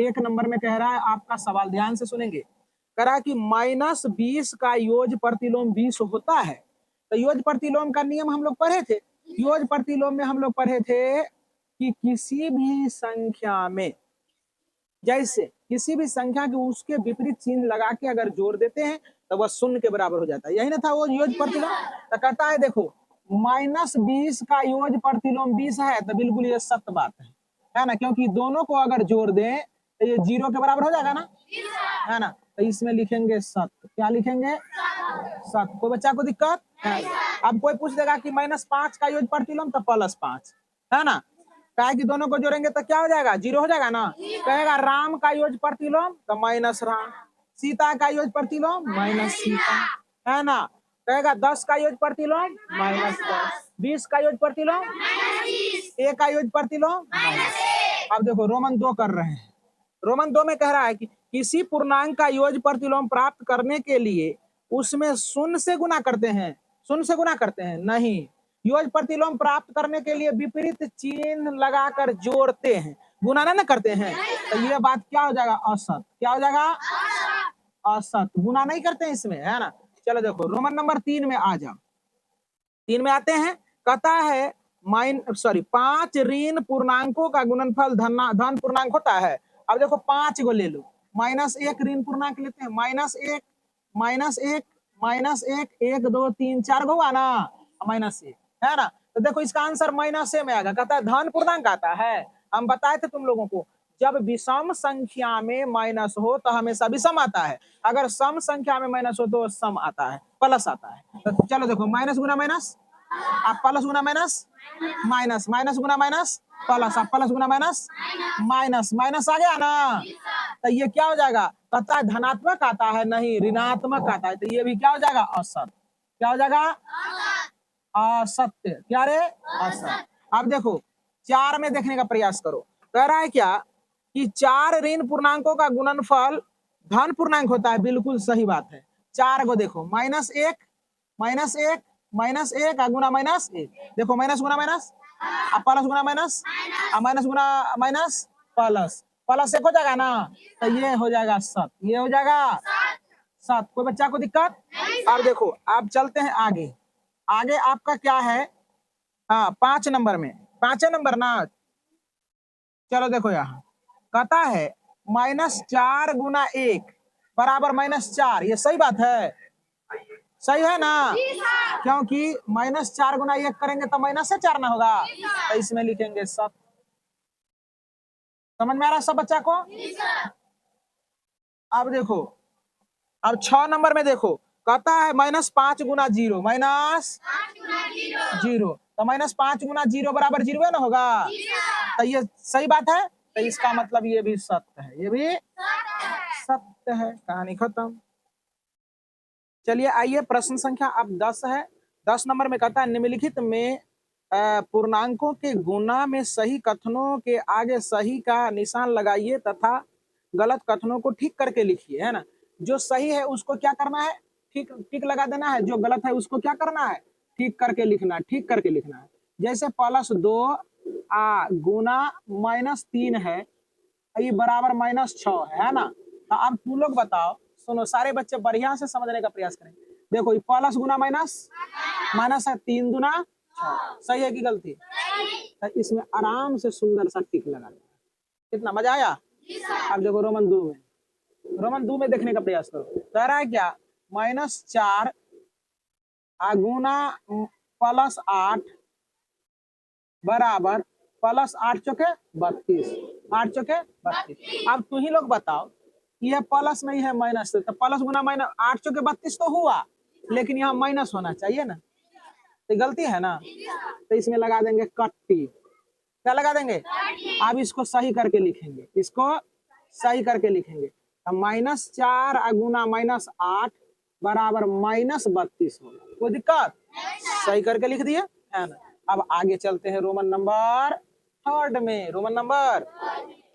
एक नंबर में कह रहा है आपका सवाल, ध्यान से सुनेंगे। कह रहा है कि -20 का योज प्रतिलोम 20 होता है। तो योज प्रतिलोम का नियम हम लोग पढ़े थे। योज प्रतिलोम में हम लोग पढ़े थे कि किसी भी संख्या में, जैसे किसी भी संख्या के उसके विपरीत चिन्ह लगा के अगर जोड़ देते हैं तो वह शून्य के बराबर हो जाता है। यही ना था वो योज प्रतिलोम। तो कहता है देखो -20 का योज प्रतिलोम 20 है, तो बिल्कुल ये सत्य बात है ना, क्योंकि दोनों को अगर जोड़ दें तो ये 0 के बराबर हो जाएगा ना, है ना। तो इसमें लिखेंगे सत्य। क्या लिखेंगे? सत्य। कोई बच्चा को दिक्कत है? अब कोई पूछ देगा कि -5 का योज प्रतिलोम तो +5, है ना। कहे कि दोनों को जोड़ेंगे तो क्या हो जाएगा? 0 हो जाएगा ना। कहेगा राम का योज प्रतिलोम तो -राम, सीता का योज प्रतिलोम -सीता, है ना। कहेगा 10 का योज प्रतिलोम -10, 20 का योज प्रतिलोम A का योज प्रतिलोम अब देखो रोमन 2 कर रहे हैं। रोमन 2 में कह रहा है कि किसी पूर्णांक का योज प्रतिलोम प्राप्त करने के लिए उसमें शून्य से गुना करते हैं। शून्य से गुना करते हैं? नहीं, योज प्रतिलोम प्राप्त करने के लिए विपरीत चिन्ह लगाकर जोड़ते हैं, गुना ना करते हैं। तो ये बात क्या हो जाएगा? असत। क्या हो जाएगा? असत। गुना नहीं करते हैं इसमें, है ना। चलो देखो रोमन नंबर 3 में आ जाओ। 3 में आते हैं। कहता है 5 ऋण पूर्णांकों का गुणनफल धन पूर्णांक होता है। अब देखो 5 को ले लो, -1 ऋण पूर्णांक लेते हैं, -1 -1 -1 1 2 3 4 गो हुआ ना, -1, है ना। तो देखो इसका आंसर -A में आएगा। कहता है धन पूर्णांक आता है। हम बताए थे तुम लोगों को, जब विषम संख्या में माइनस हो तो हमेशा विषम आता है, अगर सम संख्या में माइनस हो तो सम आता है, प्लस आता है। तो चलो देखो माइनस गुना माइनस, आप प्लस गुना माइनस, माइनस माइनस गुना माइनस, प्लस, आप प्लस गुना माइनस, माइनस माइनस आ गया ना। तो ये क्या हो जाएगा? पता है धनात्मक आता है, नहीं ऋणात्मक आता है। तो ये भी क्या हो जाएगा? असत। क्या हो जाएगा? असत्य। क्या रे? असत्य। अब देखो 4 में देखने का प्रयास करो। कह रहा है क्या कि 4 ऋण पूर्णांकों का गुणनफल धन पूर्णांक होता है। बिल्कुल सही बात है। 4 को देखो, -1 -1 -1 गुना -1, देखो माइनस गुना माइनस, अब प्लस गुना माइनस, अब माइनस गुना माइनस, प्लस प्लस 1 हो जाएगा ना। तो ये हो जाएगा सत। ये हो जाएगा सत। कोई बच्चा को दिक्कत? अब देखो अब चलते हैं आगे। आगे आपका क्या है? हाँ 5 नंबर में, 5 नंबर ना। चलो देखो यहाँ कहता है -4 गुना 1 बराबर -4। ये सही बात है? सही है ना, क्योंकि -4 गुना 1 करेंगे तो -4 ना होगा। तो इसमें लिखेंगे 7। समझ में आ रहा है सब बच्चा को? अब देखो, अब 6 नंबर में देखो, कहता है -5 गुना 0, -0। तो -5 गुना 0 बराबर 0 ना होगा। तो ये सही बात है। तो इसका मतलब ये भी सत्य है, ये भी सत्य है। कहानी खत्म। चलिए आइए प्रश्न संख्या अब 10 है। 10 नंबर में कहता है निम्नलिखित में पूर्णांकों के गुणा में सही कथनों के आगे सही का निशान लगाइए तथा गलत कथनों को ठीक करके लिखिए, है ना। जो सही है उसको क्या करना है? ठीक ठीक लगा देना है। जो गलत है उसको क्या करना है? ठीक करके लिखना, ठीक करके लिखना है। जैसे +2 गुना -3 है, ये बराबर -6 है ना। तो अब तुम लोग बताओ, सुनो सारे बच्चे बढ़िया से समझने का प्रयास करें। देखो ये प्लस गुना माइनस, माइनस है 3 दूना 6, सही है कि गलती? तो इसमें आराम से सुंदर सा टिक लगा देना। कितना मजा आया? अब देखो रोमन 2 में, रोमन 2 में देखने का प्रयास करो। कह रहा है क्या? -4 गुना +8 बराबर +8 चौके 32, 8 चौके 32। अब तुम ही लोग बताओ, यह प्लस नहीं है माइनस है, तो प्लस गुना माइनस 8 चौके 32 तो हुआ, लेकिन यहाँ माइनस होना चाहिए ना। तो गलती है ना। तो इसमें लगा देंगे कट्टी। क्या लगा देंगे? अब इसको सही करके लिखेंगे, इसको सही करके लिखेंगे। -4 गुना -8 बराबर -32 होगा। कोई दिक्कत? सही करके लिख दिए, है ना। अब आगे चलते हैं रोमन नंबर 3 में। रोमन नंबर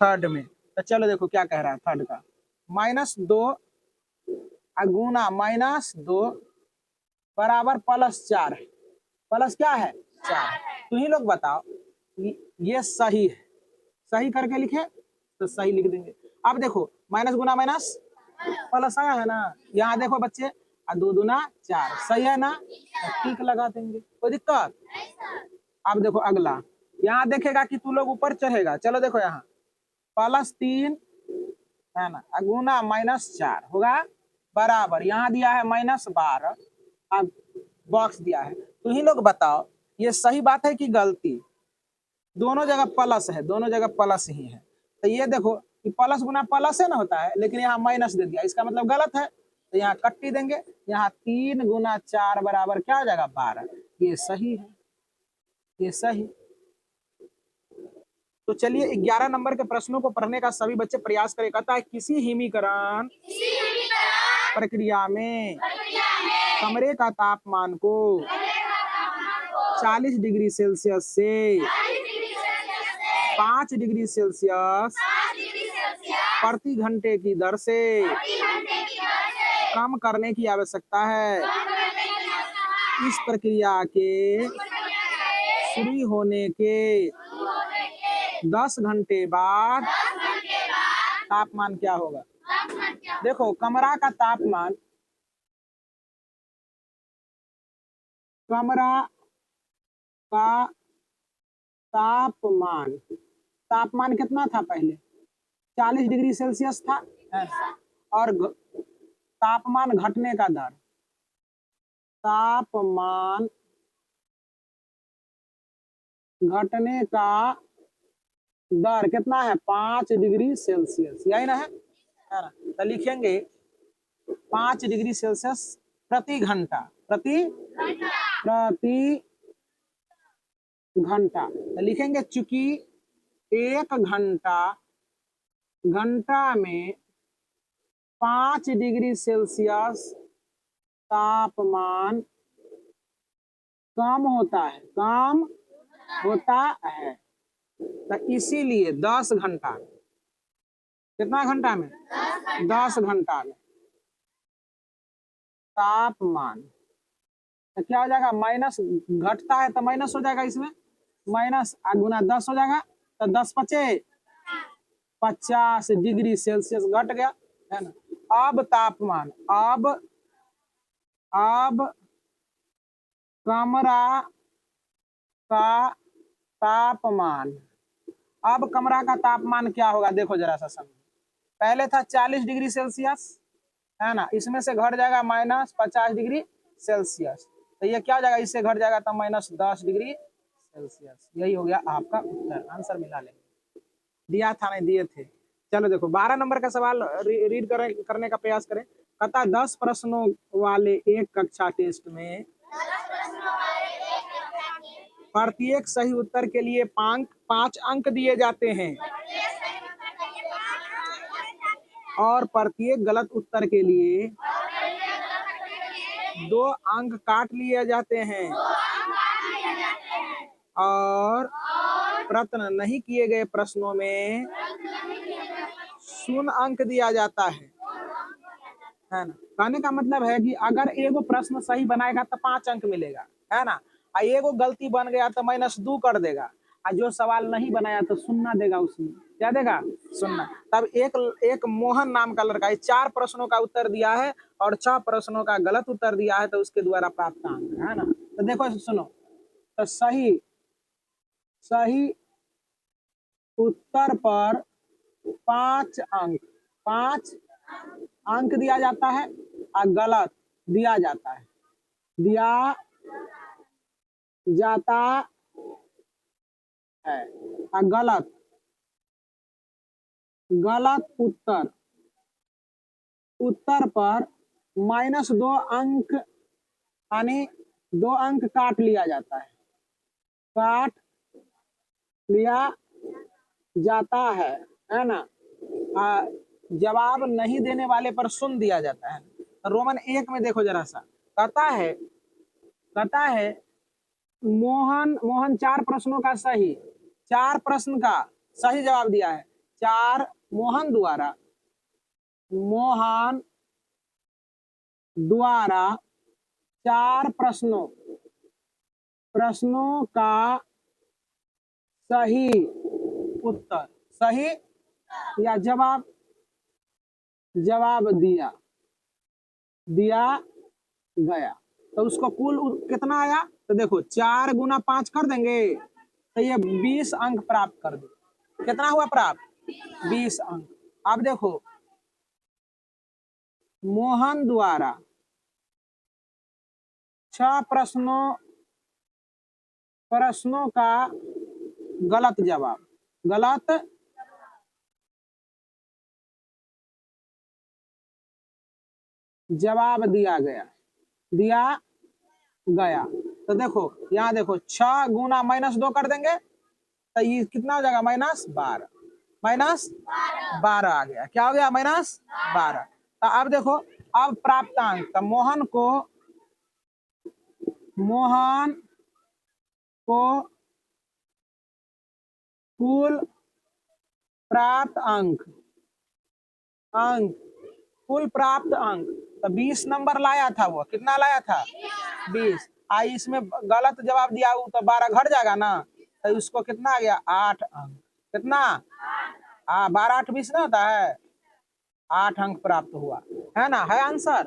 3 में तो चलो देखो क्या कह रहा है 3 का। -2 गुना -2 बराबर +4 है। प्लस क्या है? 4। तो ही लोग बताओ ये सही है। सही करके लिखे तो सही लिख देंगे। अब देखो माइनस गुना माइनस प्लस आया है ना, यहाँ देखो बच्चे, दो दूना 4, सही है ना, टिक लगा देंगे, कोई दिक्कत। अब देखो अगला, यहाँ देखेगा कि तू लोग ऊपर चढ़ेगा, चलो देखो यहाँ +3 है ना, गुना -4 होगा बराबर, यहाँ दिया है -12, अब बॉक्स दिया है। तो ही लोग बताओ ये सही बात है कि गलती? दोनों जगह प्लस है, दोनों जगह प्लस ही है। तो ये देखो कि प्लस गुना प्लस है ना होता है, लेकिन यहाँ माइनस दे दिया, इसका मतलब गलत है। तो यहाँ कट्टी देंगे, यहाँ 3 गुना 4 बराबर क्या हो जाएगा 12, ये सही है, ये सही। तो चलिए 11 नंबर के प्रश्नों को पढ़ने का सभी बच्चे प्रयास करें। कहता है किसी हिमीकरण प्रक्रिया में कमरे का तापमान को 40 डिग्री सेल्सियस से 5 डिग्री सेल्सियस प्रति घंटे की दर से कम करने की आवश्यकता है। इस प्रक्रिया के शुरू होने के 10 घंटे बाद तापमान क्या होगा? देखो कमरा का तापमान, कमरा का तापमान, तापमान कितना था पहले? 40 डिग्री सेल्सियस था, और तापमान घटने का दर, तापमान घटने का दर कितना है? 5 डिग्री सेल्सियस, यही ना है ना? तो लिखेंगे 5 डिग्री सेल्सियस प्रति घंटा, प्रति घंटा। तो लिखेंगे चूंकि 1 घंटा में 5 डिग्री सेल्सियस तापमान कम होता है, कम होता है, तो इसीलिए 10 घंटा में, कितना घंटा में? 10 घंटा में तापमान, तो क्या हो जाएगा? माइनस घटता है तो माइनस हो जाएगा, इसमें माइनस गुना 10 हो जाएगा, तो 10 × 5 = 50 डिग्री सेल्सियस घट गया, है ना। अब तापमान, अब कमरा का तापमान, अब कमरा का तापमान क्या होगा? देखो जरा सा समझो, पहले था 40 डिग्री सेल्सियस, है ना, इसमें से घट जाएगा -50 डिग्री सेल्सियस, तो ये क्या हो जाएगा? इससे घट जाएगा तो -10 डिग्री सेल्सियस। यही हो गया आपका उत्तर, आंसर मिला लेंगे। दिया था नहीं दिए थे। चलो देखो 12 नंबर का सवाल रीड करने का प्रयास करें। कहता 10 प्रश्नों वाले एक कक्षा टेस्ट में प्रत्येक सही उत्तर के लिए 5 अंक दिए जाते हैं और प्रत्येक गलत उत्तर के लिए 2 अंक काट लिए जाते हैं और प्रश्न नहीं किए गए प्रश्नों में 0 अंक दिया जाता है ना। कहने का मतलब है कि अगर एगो प्रश्न सही बनाएगा तो 5 अंक मिलेगा, है ना, और एगो गलती बन गया तो -2 कर देगा, और जो सवाल नहीं बनाया तो 0 देगा, उसमें क्या देगा? 0। तब एक मोहन नाम का लड़का 4 प्रश्नों का उत्तर दिया है और 6 प्रश्नों का गलत उत्तर दिया है, तो उसके द्वारा प्राप्त अंक है ना। तो देखो सुनो, तो सही उत्तर पर 5 अंक, 5 अंक दिया जाता है, और गलत दिया जाता है, और गलत उत्तर पर -2 अंक, यानी 2 अंक काट लिया जाता है, काट लिया जाता है ना। जवाब नहीं देने वाले पर 0 दिया जाता है। तो रोमन 1 में देखो जरा सा, कहता है मोहन 4 प्रश्नों का सही, 4 प्रश्न का सही जवाब दिया है, 4 मोहन द्वारा 4 प्रश्नों का सही उत्तर, सही या जवाब जवाब दिया गया। तो उसको कुल कितना आया? तो देखो 4 गुना 5 कर देंगे तो ये 20 अंक प्राप्त कर दो। कितना हुआ प्राप्त? 20 अंक। अब देखो मोहन द्वारा 6 प्रश्नों का गलत जवाब दिया गया। तो देखो यहाँ देखो 6 गुना -2 कर देंगे तो ये कितना हो जाएगा? -12 आ गया। क्या हो गया? -12। तो अब देखो अब प्राप्तांक, तो मोहन को कुल प्राप्त अंक तो 20 नंबर लाया था। वो कितना लाया था? 20। आई इसमें गलत जवाब दिया हो तो 12 घट जाएगा ना, तो उसको कितना आ गया? 8 अंक। कितना? 12 8 20 ना होता है, 8 अंक प्राप्त हुआ है ना। है आंसर।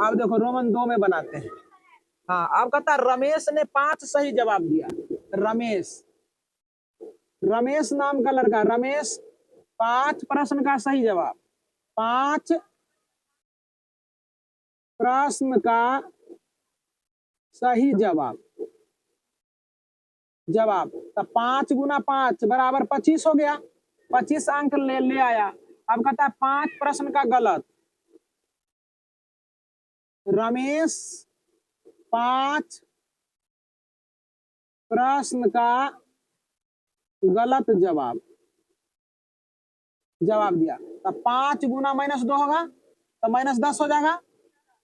अब देखो रोमन 2 में बनाते हैं। हाँ, अब कहता रमेश ने 5 सही जवाब दिया। रमेश नाम का लड़का, रमेश 5 प्रश्न का सही जवाब, 5 प्रश्न का सही जवाब तो 5 गुना 5 बराबर 25 हो गया। 25 अंक ले आया। अब कहता है 5 प्रश्न का गलत। रमेश 5 प्रश्न का गलत जवाब दिया। तो 5 गुना -2 होगा तो -10 हो जाएगा।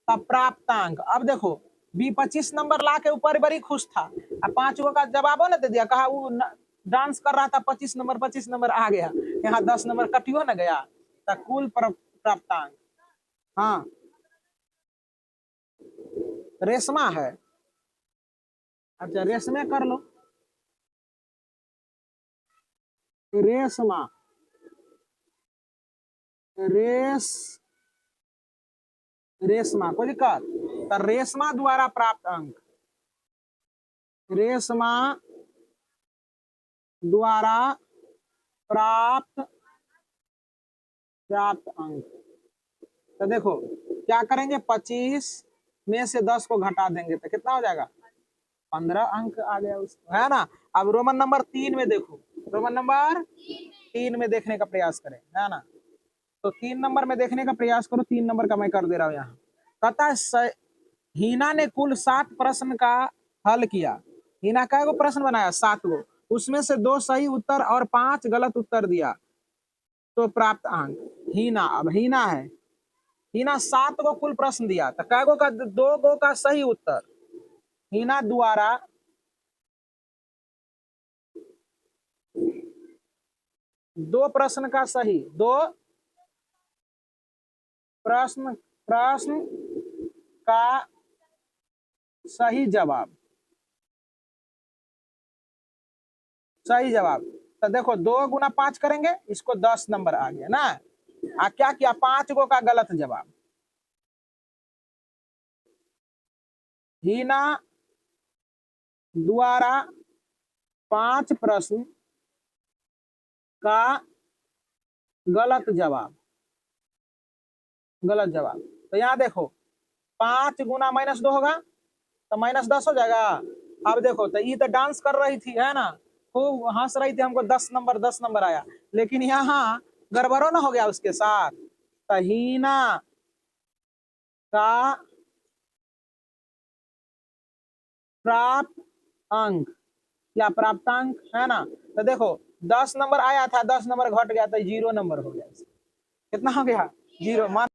तब प्राप्तांक। अब देखो बी 25 नंबर ला के ऊपर बड़ी खुश था, अब 5 गो का जवाब ना दे दिया। कहा वो डांस कर रहा था, 25 नंबर आ गया, यहाँ 10 नंबर कटियो ना गया। तो कुल प्राप्तांक। हाँ, रेशमा है। अच्छा, रेशमे कर लो। रेशमा कोई दिक्कत? तो रेशमा द्वारा प्राप्त अंक, रेशमा द्वारा प्राप्त अंक। तो देखो क्या करेंगे, 25 में से 10 को घटा देंगे तो कितना हो जाएगा? 15 अंक आ गया उसको, है ना। अब रोमन नंबर 3 में देखो, रोमन नंबर 3 में देखने का प्रयास करें, है ना। तो 3 नंबर में देखने का प्रयास करो। 3 नंबर का मैं कर दे रहा हूँ यहाँ। कहता है हीना ने कुल 7 प्रश्न का हल किया। हीना का गो प्रश्न बनाया? 7 गो। उसमें से 2 सही उत्तर और 5 गलत उत्तर दिया तो प्राप्त अंक। हीना, अब हीना है, हीना 7 गो कुल प्रश्न दिया तो कै गो का? 2 गो का सही उत्तर। हीना द्वारा 2 प्रश्न का सही, 2 प्रश्न का सही जवाब तो देखो 2 गुना 5 करेंगे, इसको 10 नंबर आ गया ना। क्या किया? 5 गो का गलत जवाब। हीना द्वारा 5 प्रश्न का गलत जवाब तो यहाँ देखो 5 गुना -2 होगा तो -10 हो जाएगा। अब देखो तो ये तो डांस कर रही थी, है ना, खूब हंस रही थी, हमको 10 नंबर आया, लेकिन यहाँ गड़बड़ो ना हो गया उसके साथ। तो हीना का प्राप्त अंक या प्राप्तांक, है ना। तो देखो 10 नंबर आया था, 10 नंबर घट गया तो 0 नंबर हो गया। कितना हो गया? 0। मान